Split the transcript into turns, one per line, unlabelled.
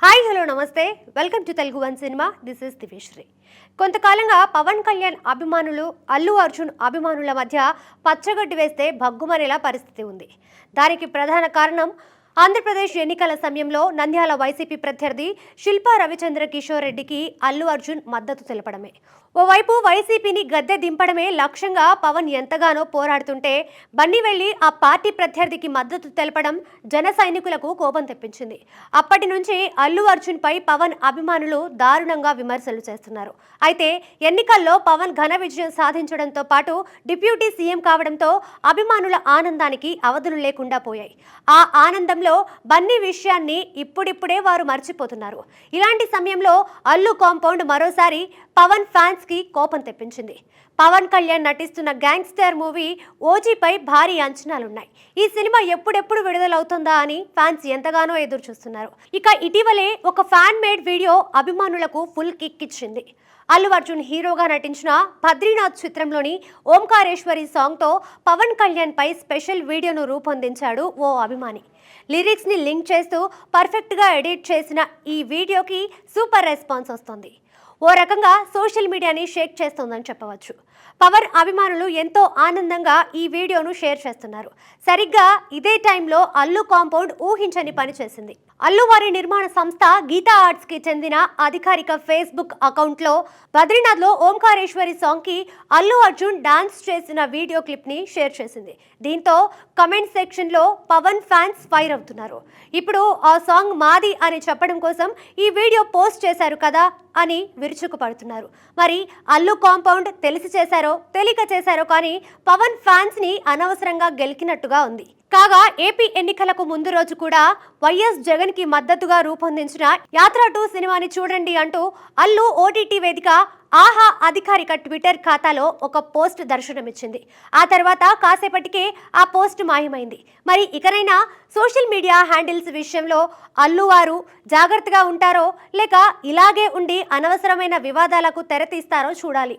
Hi hello నమస్తే welcome to Telugu one cinema. This is Divyashri. కొంతకాలంగా పవన్ కళ్యాణ్ అభిమానులు అల్లు అర్జున్ అభిమానుల మధ్య పచ్చగడ్డి వేస్తే భగ్గుమనేలా పరిస్థితి ఉంది. దానికి ప్రధాన కారణం ఆంధ్రప్రదేశ్ ఎన్నికల సమయంలో నంద్యాల వైసీపీ ప్రత్యర్థి శిల్పా రవిచంద్ర కిషోర్ రెడ్డికి అల్లు అర్జున్ మద్దతు తెలపడమే. ఓవైపు వైసీపీని గద్దె దింపడమే లక్ష్యంగా పవన్ ఎంతగానో పోరాడుతుంటే బన్నీ వెళ్లి ఆ పార్టీ ప్రత్యర్థికి మద్దతు తెలపడం జన సైనికులకు కోపం తెప్పించింది. అప్పటి నుంచి అల్లు అర్జున్ పై పవన్ అభిమానులు దారుణంగా విమర్శలు చేస్తున్నారు. అయితే ఎన్నికల్లో పవన్ ఘన విజయం సాధించడంతో పాటు డిప్యూటీ సీఎం కావడంతో అభిమానుల ఆనందానికి అవధులు లేకుండా పోయాయి. ఆ ఆనందంలో బన్నీ విషయాన్ని ఇప్పుడిప్పుడే వారు మర్చిపోతున్నారు. ఇలాంటి సమయంలో అల్లు కాంపౌండ్ మరోసారి పవన్ ఫ్యాన్స్ కి కోపం తెప్పించింది. పవన్ కళ్యాణ్ నటిస్తున్న గ్యాంగ్స్టర్ మూవీ ఓజీపై భారీ అంచనాలున్నాయి. ఈ సినిమా ఎప్పుడెప్పుడు విడుదలవుతుందా అని ఫ్యాన్స్ ఎంతగానో ఎదురు చూస్తున్నారు. ఇక ఇటీవలే ఒక ఫ్యాన్ మేడ్ వీడియో అభిమానులకు ఫుల్ కిక్ ఇచ్చింది. అల్లు అర్జున్ హీరోగా నటించిన బద్రీనాథ్ చిత్రంలోని ఓంకారేశ్వరి సాంగ్తో పవన్ కళ్యాణ్ పై స్పెషల్ వీడియోను రూపొందించాడు ఓ అభిమాని. లిరిక్స్ ని లింక్ చేస్తూ పర్ఫెక్ట్ గా ఎడిట్ చేసిన ఈ వీడియోకి సూపర్ రెస్పాన్స్ వస్తుంది. ఓ రకంగా సోషల్ మీడియాని షేక్ చేస్తోందని చెప్పవచ్చు. పవన్ అభిమానులు ఎంతో ఆనందంగా ఈ వీడియోను షేర్ చేస్తున్నారు. సరిగ్గా ఇదే టైంలో అల్లు కాంపౌండ్ ఊహించని పని చేసింది. అల్లు వారి నిర్మాణ సంస్థ గీతా ఆర్ట్స్ కి చెందిన అధికారిక ఫేస్బుక్ అకౌంట్ లో బద్రీనాథ్ లో ఓంకారేశ్వరి సాంగ్ కి అల్లు అర్జున్ డాన్స్ చేసిన వీడియో క్లిప్ ని షేర్ చేసింది. దీంతో కమెంట్ సెక్షన్ లో పవన్ ఫ్యాన్స్ ఫైర్ అవుతున్నారు. ఇప్పుడు ఆ సాంగ్ మాది అని చెప్పడం కోసం ఈ వీడియో పోస్ట్ చేశారు కదా అని విరుచుకుపడుతున్నారు. మరి అల్లు కాంపౌండ్ తెలిసి చేశారో తెలియక చేశారో కానీ పవన్ ఫ్యాన్స్ ని అనవసరంగా గెలికినట్టుగా ఉంది. కాగా ఏపీ ఎన్నికలకు ముందు రోజు కూడా వైఎస్ జగన్ కి మద్దతుగా రూపొందించిన యాత్ర 2 సినిమాని చూడండి అంటూ అల్లు ఓటీటీ వేదిక ఆహా అధికారిక ట్విట్టర్ ఖాతాలో ఒక పోస్ట్ దర్శనమిచ్చింది. ఆ తర్వాత కాసేపటికే ఆ పోస్ట్ మాయమైంది. మరి ఇకనైనా సోషల్ మీడియా హ్యాండిల్స్ విషయంలో అల్లు వారు జాగ్రత్తగా ఉంటారో లేక ఇలాగే ఉండి అనవసరమైన వివాదాలకు తెరతీస్తారో చూడాలి.